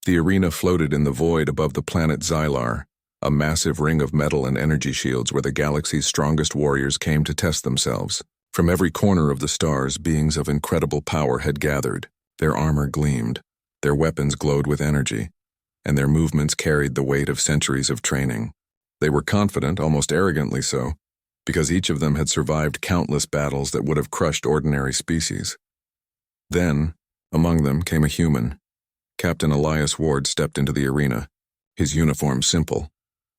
The arena floated in the void above the planet Xylar, a massive ring of metal and energy shields where the galaxy's strongest warriors came to test themselves. From every corner of the stars, beings of incredible power had gathered. Their armor gleamed, their weapons glowed with energy, and their movements carried the weight of centuries of training. They were confident, almost arrogantly so, because each of them had survived countless battles that would have crushed ordinary species. Then, among them came a human. Captain Elias Ward stepped into the arena, his uniform simple,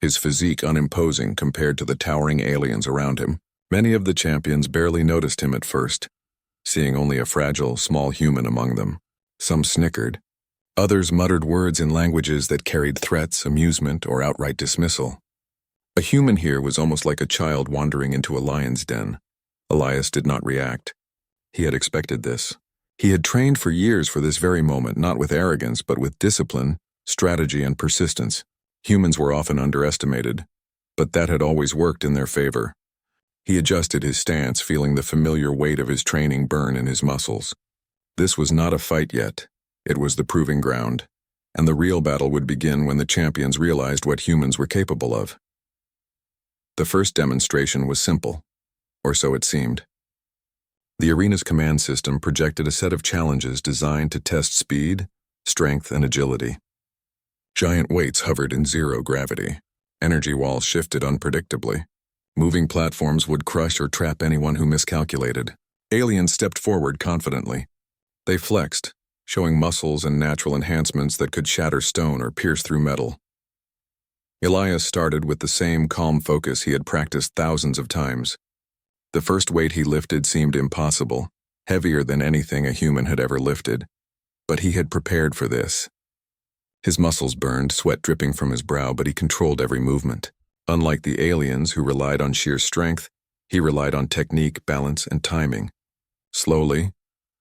his physique unimposing compared to the towering aliens around him. Many of the champions barely noticed him at first, seeing only a fragile, small human among them. Some snickered. Others muttered words in languages that carried threats, amusement, or outright dismissal. A human here was almost like a child wandering into a lion's den. Elias did not react. He had expected this. He had trained for years for this very moment, not with arrogance, but with discipline, strategy, and persistence. Humans were often underestimated, but that had always worked in their favor. He adjusted his stance, feeling the familiar weight of his training burn in his muscles. This was not a fight yet. It was the proving ground, and the real battle would begin when the champions realized what humans were capable of. The first demonstration was simple, or so it seemed. The arena's command system projected a set of challenges designed to test speed, strength, and agility. Giant weights hovered in zero gravity. Energy walls shifted unpredictably. Moving platforms would crush or trap anyone who miscalculated. Aliens stepped forward confidently. They flexed, showing muscles and natural enhancements that could shatter stone or pierce through metal. Elias started with the same calm focus he had practiced thousands of times. The first weight he lifted seemed impossible, heavier than anything a human had ever lifted. But he had prepared for this. His muscles burned, sweat dripping from his brow, but he controlled every movement. Unlike the aliens who relied on sheer strength, he relied on technique, balance, and timing. Slowly,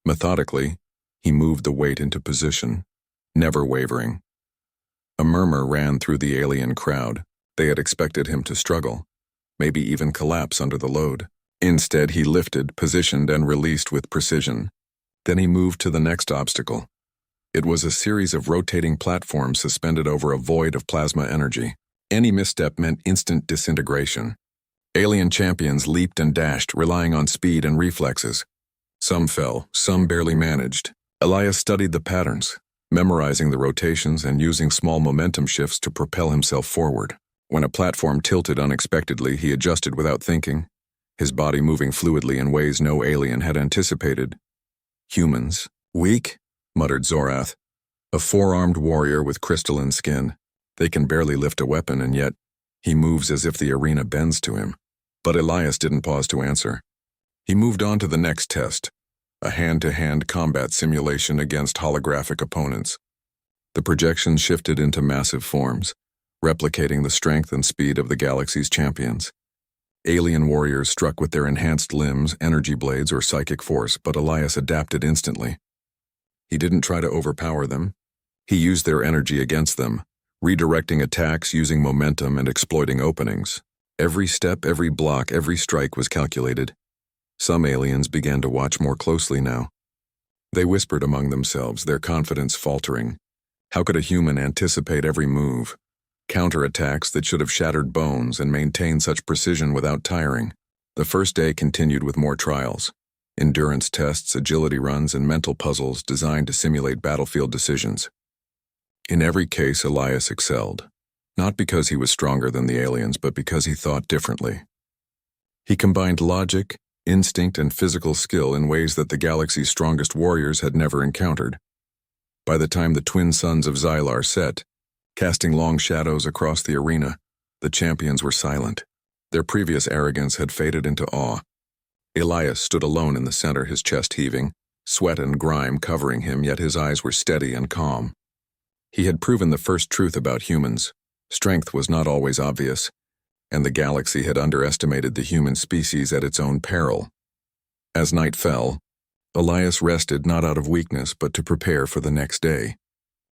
methodically, he moved the weight into position, never wavering. A murmur ran through the alien crowd. They had expected him to struggle, maybe even collapse under the load. Instead, he lifted, positioned, and released with precision. Then he moved to the next obstacle. It was a series of rotating platforms suspended over a void of plasma energy. Any misstep meant instant disintegration. Alien champions leaped and dashed, relying on speed and reflexes. Some fell, some barely managed. Elias studied the patterns, memorizing the rotations and using small momentum shifts to propel himself forward. When a platform tilted unexpectedly, he adjusted without thinking, his body moving fluidly in ways no alien had anticipated. Humans. Weak? Muttered Zorath, a four-armed warrior with crystalline skin. They can barely lift a weapon, and yet he moves as if the arena bends to him. But Elias didn't pause to answer. He moved on to the next test, a hand-to-hand combat simulation against holographic opponents. The projections shifted into massive forms, replicating the strength and speed of the galaxy's champions. Alien warriors struck with their enhanced limbs, energy blades, or psychic force, but Elias adapted instantly. He didn't try to overpower them. He used their energy against them, redirecting attacks using momentum and exploiting openings. Every step, every block, every strike was calculated. Some aliens began to watch more closely now. They whispered among themselves, their confidence faltering. How could a human anticipate every move, counter attacks that should have shattered bones, and maintain such precision without tiring? The first day continued with more trials. Endurance tests, agility runs, and mental puzzles designed to simulate battlefield decisions. In every case, Elias excelled, not because he was stronger than the aliens, but because he thought differently. He combined logic, instinct, and physical skill in ways that the galaxy's strongest warriors had never encountered. By the time the twin suns of Xylar set, casting long shadows across the arena, the champions were silent. Their previous arrogance had faded into awe. Elias stood alone in the center, his chest heaving, sweat and grime covering him, yet his eyes were steady and calm. He had proven the first truth about humans. Strength was not always obvious, and the galaxy had underestimated the human species at its own peril. As night fell, Elias rested not out of weakness but to prepare for the next day.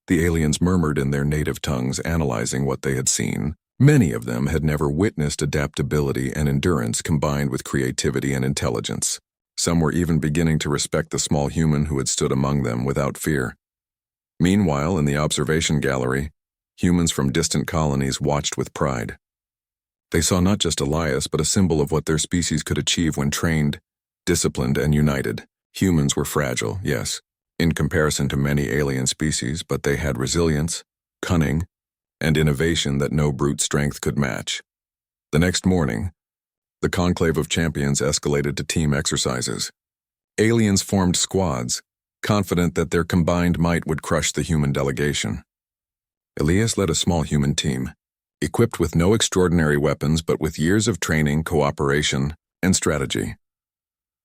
The aliens murmured in their native tongues, analyzing what they had seen. Many of them had never witnessed adaptability and endurance combined with creativity and intelligence. Some were even beginning to respect the small human who had stood among them without fear. Meanwhile, in the observation gallery, humans from distant colonies watched with pride. They saw not just Elias, but a symbol of what their species could achieve when trained, disciplined, and united. Humans were fragile, yes, in comparison to many alien species, but they had resilience, cunning, and innovation that no brute strength could match. The next morning, the conclave of champions escalated to team exercises. Aliens formed squads, confident that their combined might would crush the human delegation. Elias led a small human team, equipped with no extraordinary weapons but with years of training, cooperation, and strategy.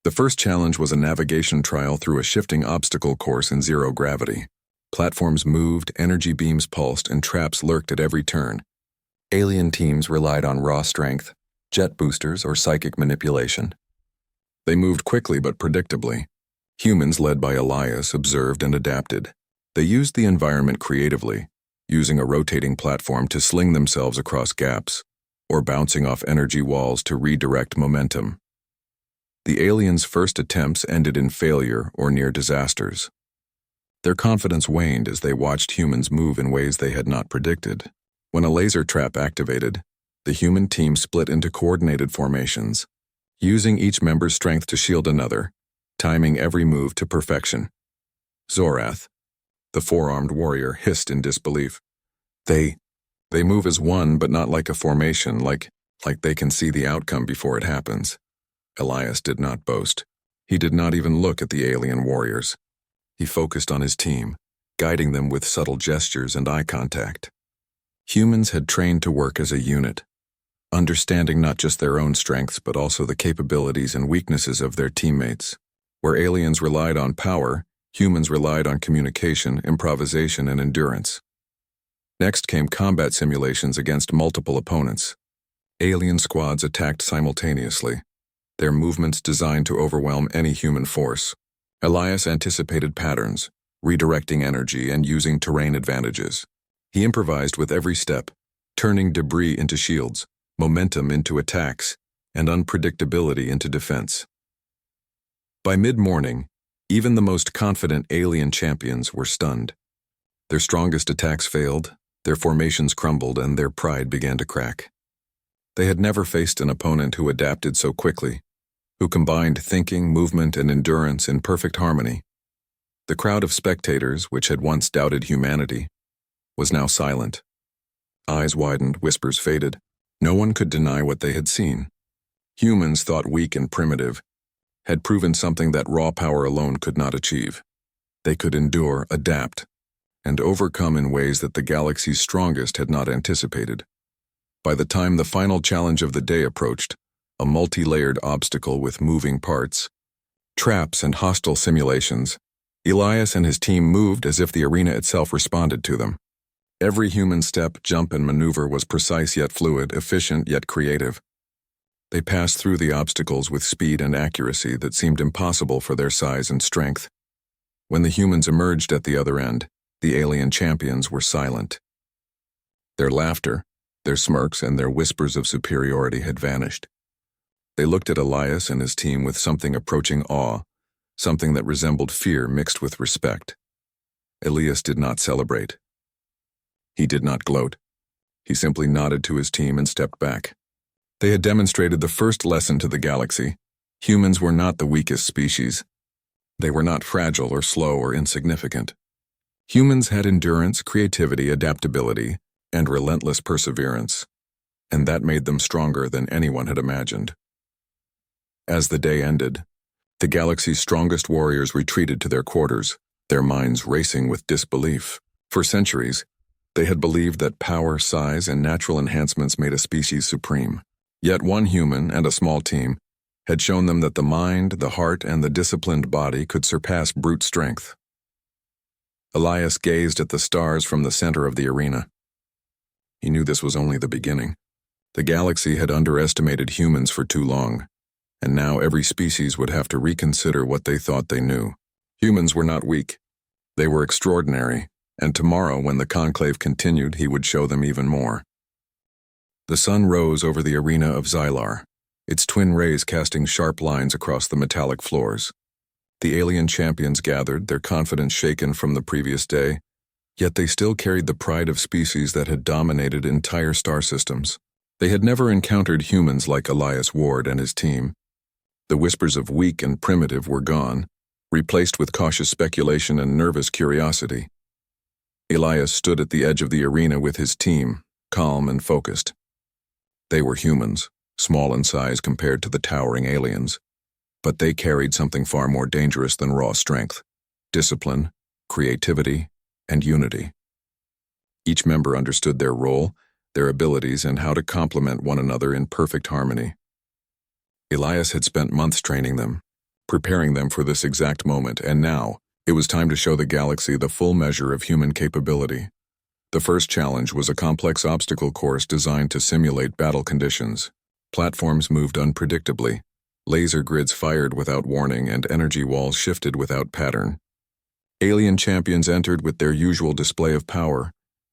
The first challenge was a navigation trial through a shifting obstacle course in zero gravity. Platforms moved, energy beams pulsed, and traps lurked at every turn. Alien teams relied on raw strength, jet boosters, or psychic manipulation. They moved quickly but predictably. Humans, led by Elias, observed and adapted. They used the environment creatively, using a rotating platform to sling themselves across gaps, or bouncing off energy walls to redirect momentum. The aliens' first attempts ended in failure or near disasters. Their confidence waned as they watched humans move in ways they had not predicted. When a laser trap activated, the human team split into coordinated formations, using each member's strength to shield another, timing every move to perfection. Zorath, the four-armed warrior, hissed in disbelief. They move as one, but not like a formation, like they can see the outcome before it happens. Elias did not boast. He did not even look at the alien warriors. He focused on his team, guiding them with subtle gestures and eye contact. Humans had trained to work as a unit, understanding not just their own strengths but also the capabilities and weaknesses of their teammates. Where aliens relied on power, humans relied on communication, improvisation, and endurance. Next came combat simulations against multiple opponents. Alien squads attacked simultaneously, their movements designed to overwhelm any human force. Elias anticipated patterns, redirecting energy and using terrain advantages. He improvised with every step, turning debris into shields, momentum into attacks, and unpredictability into defense. By mid-morning, even the most confident alien champions were stunned. Their strongest attacks failed, their formations crumbled, and their pride began to crack. They had never faced an opponent who adapted so quickly, who combined thinking, movement, and endurance in perfect harmony. The crowd of spectators, which had once doubted humanity, was now silent. Eyes widened, whispers faded. No one could deny what they had seen. Humans, thought weak and primitive, had proven something that raw power alone could not achieve. They could endure, adapt, and overcome in ways that the galaxy's strongest had not anticipated. By the time the final challenge of the day approached, a multi-layered obstacle with moving parts, traps, and hostile simulations, Elias and his team moved as if the arena itself responded to them. Every human step, jump, and maneuver was precise yet fluid, efficient yet creative. They passed through the obstacles with speed and accuracy that seemed impossible for their size and strength. When the humans emerged at the other end, the alien champions were silent. Their laughter, their smirks, and their whispers of superiority had vanished. They looked at Elias and his team with something approaching awe, something that resembled fear mixed with respect. Elias did not celebrate. He did not gloat. He simply nodded to his team and stepped back. They had demonstrated the first lesson to the galaxy. Humans were not the weakest species. They were not fragile or slow or insignificant. Humans had endurance, creativity, adaptability, and relentless perseverance, and that made them stronger than anyone had imagined. As the day ended, the galaxy's strongest warriors retreated to their quarters, their minds racing with disbelief. For centuries, they had believed that power, size, and natural enhancements made a species supreme. Yet one human and a small team had shown them that the mind, the heart, and the disciplined body could surpass brute strength. Elias gazed at the stars from the center of the arena. He knew this was only the beginning. The galaxy had underestimated humans for too long, and now every species would have to reconsider what they thought they knew. Humans were not weak. They were extraordinary, and tomorrow, when the conclave continued, he would show them even more. The sun rose over the arena of Xylar, its twin rays casting sharp lines across the metallic floors. The alien champions gathered, their confidence shaken from the previous day, Yet they still carried the pride of species that had dominated entire star systems. They had never encountered humans like Elias Ward and his team. The whispers of weak and primitive were gone, replaced with cautious speculation and nervous curiosity. Elias stood at the edge of the arena with his team, calm and focused. They were humans, small in size compared to the towering aliens, but they carried something far more dangerous than raw strength: discipline, creativity, and unity. Each member understood their role, their abilities, and how to complement one another in perfect harmony. Elias had spent months training them, preparing them for this exact moment, and now it was time to show the galaxy the full measure of human capability. The first challenge was a complex obstacle course designed to simulate battle conditions. Platforms moved unpredictably, laser grids fired without warning, and energy walls shifted without pattern. Alien champions entered with their usual display of power,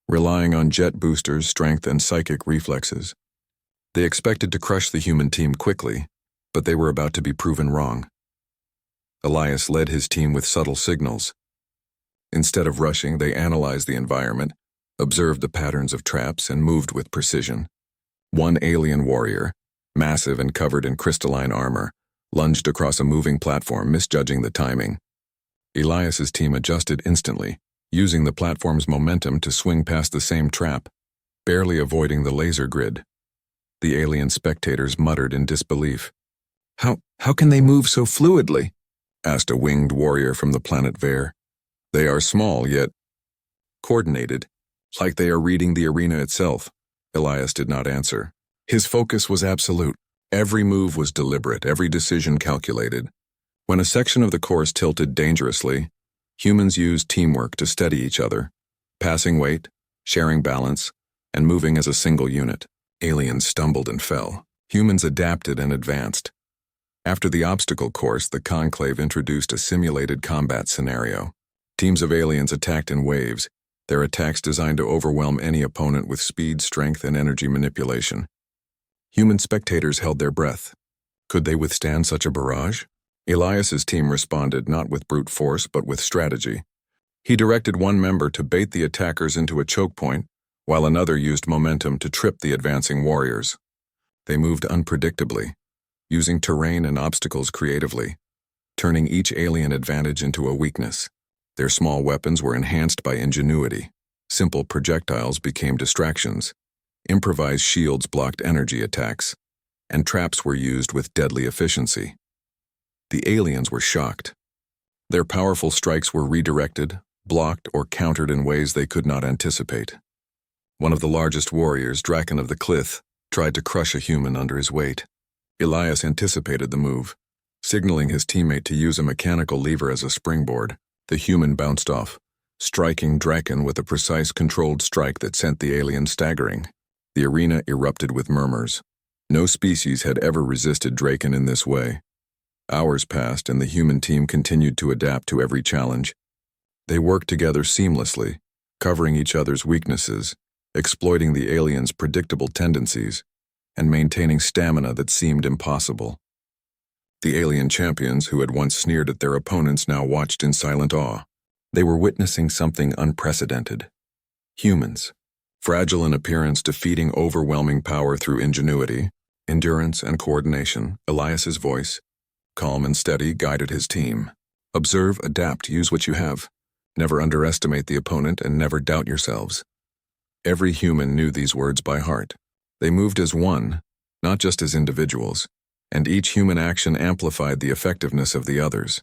relying on jet boosters, strength, and psychic reflexes. They expected to crush the human team quickly, but they were about to be proven wrong. Elias led his team with subtle signals. Instead of rushing, they analyzed the environment, observed the patterns of traps, and moved with precision. One alien warrior, massive and covered in crystalline armor, lunged across a moving platform, misjudging the timing. Elias's team adjusted instantly, using the platform's momentum to swing past the same trap, barely avoiding the laser grid. The alien spectators muttered in disbelief. How can they move so fluidly?" asked a winged warrior from the planet Ver. "They are small, yet coordinated, like they are reading the arena itself." Elias did not answer. His focus was absolute. Every move was deliberate, every decision calculated. When a section of the course tilted dangerously, humans used teamwork to steady each other, passing weight, sharing balance, and moving as a single unit. Aliens stumbled and fell. Humans adapted and advanced. After the obstacle course, the Conclave introduced a simulated combat scenario. Teams of aliens attacked in waves, their attacks designed to overwhelm any opponent with speed, strength, and energy manipulation. Human spectators held their breath. Could they withstand such a barrage? Elias's team responded not with brute force but with strategy. He directed one member to bait the attackers into a choke point, while another used momentum to trip the advancing warriors. They moved unpredictably, using terrain and obstacles creatively, turning each alien advantage into a weakness. Their small weapons were enhanced by ingenuity. Simple projectiles became distractions. Improvised shields blocked energy attacks, and traps were used with deadly efficiency. The aliens were shocked. Their powerful strikes were redirected, blocked, or countered in ways they could not anticipate. One of the largest warriors, Draken of the Cliff, tried to crush a human under his weight. Elias anticipated the move. Signaling his teammate to use a mechanical lever as a springboard, the human bounced off, striking Draken with a precise, controlled strike that sent the alien staggering. The arena erupted with murmurs. No species had ever resisted Draken in this way. Hours passed, and the human team continued to adapt to every challenge. They worked together seamlessly, covering each other's weaknesses, exploiting the aliens' predictable tendencies, and maintaining stamina that seemed impossible. The alien champions, who had once sneered at their opponents, now watched in silent awe. They were witnessing something unprecedented. Humans, fragile in appearance, defeating overwhelming power through ingenuity, endurance, and coordination. Elias's voice, calm and steady, guided his team. "Observe, adapt, use what you have. Never underestimate the opponent and never doubt yourselves." Every human knew these words by heart. They moved as one, not just as individuals, and each human action amplified the effectiveness of the others.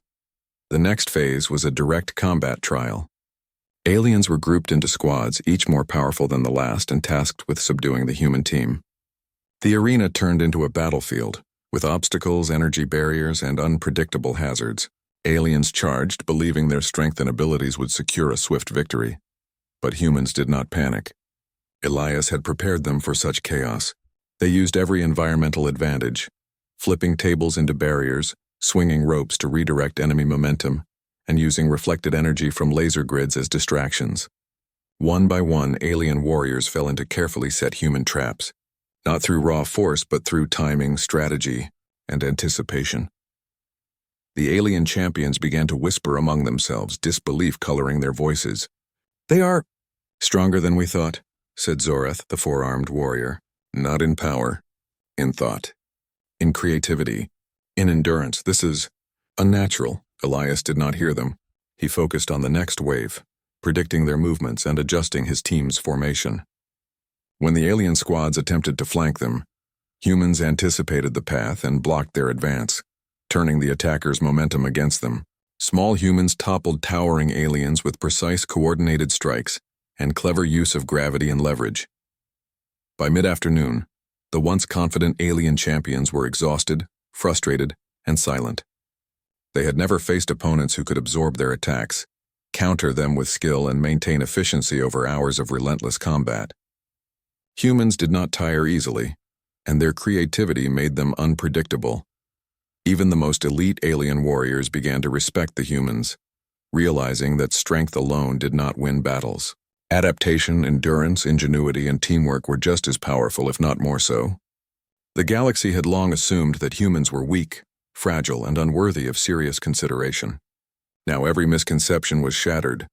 The next phase was a direct combat trial. Aliens were grouped into squads, each more powerful than the last and tasked with subduing the human team. The arena turned into a battlefield, with obstacles, energy barriers, and unpredictable hazards. Aliens charged, believing their strength and abilities would secure a swift victory. But humans did not panic. Elias had prepared them for such chaos. They used every environmental advantage, flipping tables into barriers, swinging ropes to redirect enemy momentum, and using reflected energy from laser grids as distractions. One by one, alien warriors fell into carefully set human traps, not through raw force but through timing, strategy, and anticipation. The alien champions began to whisper among themselves, disbelief coloring their voices. They are stronger than we thought, said Zoreth, the four-armed warrior. Not in power, in thought, in creativity, in endurance. This is unnatural. Elias did not hear them. He focused on the next wave, predicting their movements and adjusting his team's formation. When the alien squads attempted to flank them, humans anticipated the path and blocked their advance, turning the attackers' momentum against them. Small humans toppled towering aliens with precise coordinated strikes and clever use of gravity and leverage. By mid-afternoon, the once confident alien champions were exhausted, frustrated, and silent. They had never faced opponents who could absorb their attacks, counter them with skill, and maintain efficiency over hours of relentless combat. Humans did not tire easily, and their creativity made them unpredictable. Even the most elite alien warriors began to respect the humans, realizing that strength alone did not win battles. Adaptation, endurance, ingenuity, and teamwork were just as powerful, if not more so. The galaxy had long assumed that humans were weak, fragile, and unworthy of serious consideration. Now every misconception was shattered.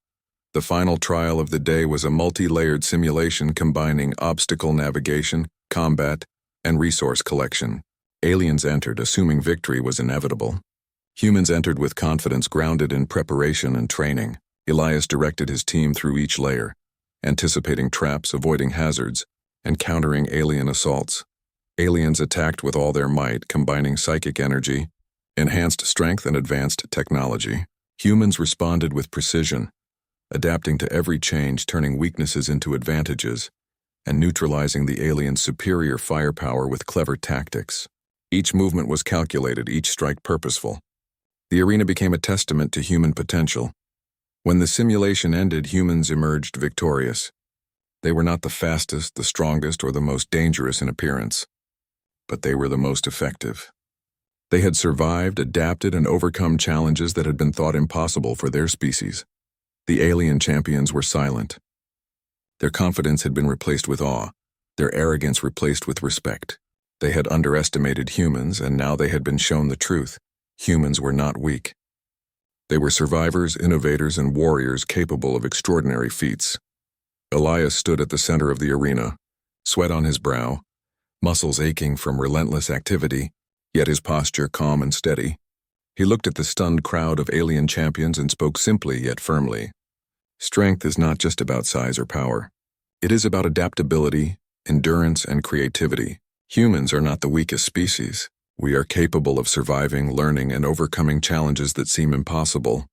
The final trial of the day was a multi-layered simulation combining obstacle navigation, combat, and resource collection. Aliens entered, assuming victory was inevitable. Humans entered with confidence grounded in preparation and training. Elias directed his team through each layer, anticipating traps, avoiding hazards, and countering alien assaults. Aliens attacked with all their might, combining psychic energy, enhanced strength, and advanced technology. Humans responded with precision, adapting to every change, turning weaknesses into advantages, and neutralizing the aliens' superior firepower with clever tactics. Each movement was calculated, each strike purposeful. The arena became a testament to human potential. When the simulation ended, humans emerged victorious. They were not the fastest, the strongest, or the most dangerous in appearance, but they were the most effective. They had survived, adapted, and overcome challenges that had been thought impossible for their species. The alien champions were silent. Their confidence had been replaced with awe, their arrogance replaced with respect. They had underestimated humans, and now they had been shown the truth. Humans were not weak. They were survivors, innovators, and warriors capable of extraordinary feats. Elias stood at the center of the arena, sweat on his brow, muscles aching from relentless activity, yet his posture calm and steady. He looked at the stunned crowd of alien champions and spoke simply yet firmly. Strength is not just about size or power. It is about adaptability, endurance, and creativity. Humans are not the weakest species. We are capable of surviving, learning, and overcoming challenges that seem impossible.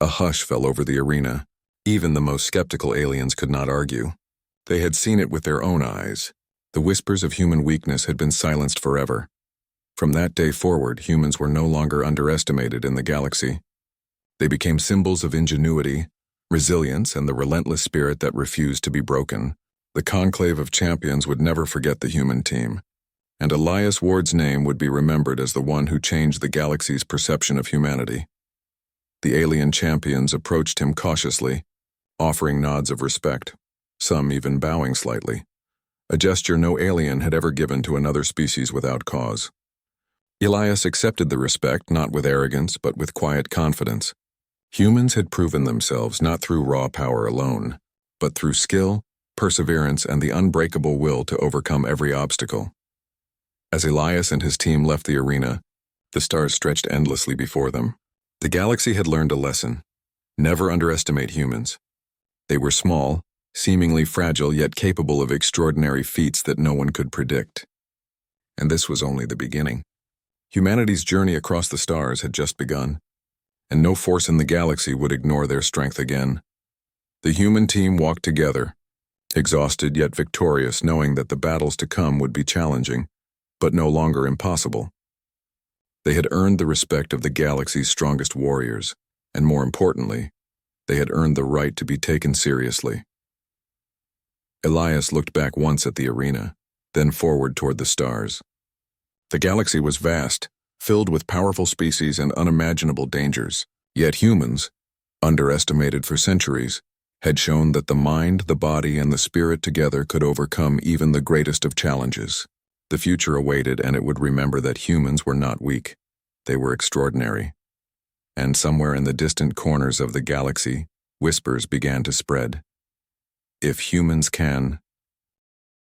A hush fell over the arena. Even the most skeptical aliens could not argue. They had seen it with their own eyes. The whispers of human weakness had been silenced forever. From that day forward, humans were no longer underestimated in the galaxy. They became symbols of ingenuity, resilience, and the relentless spirit that refused to be broken. The conclave of champions would never forget the human team, and Elias Ward's name would be remembered as the one who changed the galaxy's perception of humanity. The alien champions approached him cautiously, offering nods of respect, some even bowing slightly, a gesture no alien had ever given to another species without cause. Elias accepted the respect not with arrogance but with quiet confidence. Humans had proven themselves not through raw power alone, but through skill, perseverance, and the unbreakable will to overcome every obstacle. As Elias and his team left the arena, the stars stretched endlessly before them. The galaxy had learned a lesson. Never underestimate humans. They were small, seemingly fragile, yet capable of extraordinary feats that no one could predict. And this was only the beginning. Humanity's journey across the stars had just begun, and no force in the galaxy would ignore their strength again. The human team walked together, exhausted yet victorious, knowing that the battles to come would be challenging, but no longer impossible. They had earned the respect of the galaxy's strongest warriors, and more importantly, they had earned the right to be taken seriously. Elias looked back once at the arena, then forward toward the stars. The galaxy was vast, filled with powerful species and unimaginable dangers, yet humans, underestimated for centuries, had shown that the mind, the body, and the spirit together could overcome even the greatest of challenges. The future awaited, and it would remember that humans were not weak. They were extraordinary. And somewhere in the distant corners of the galaxy, whispers began to spread. If humans can,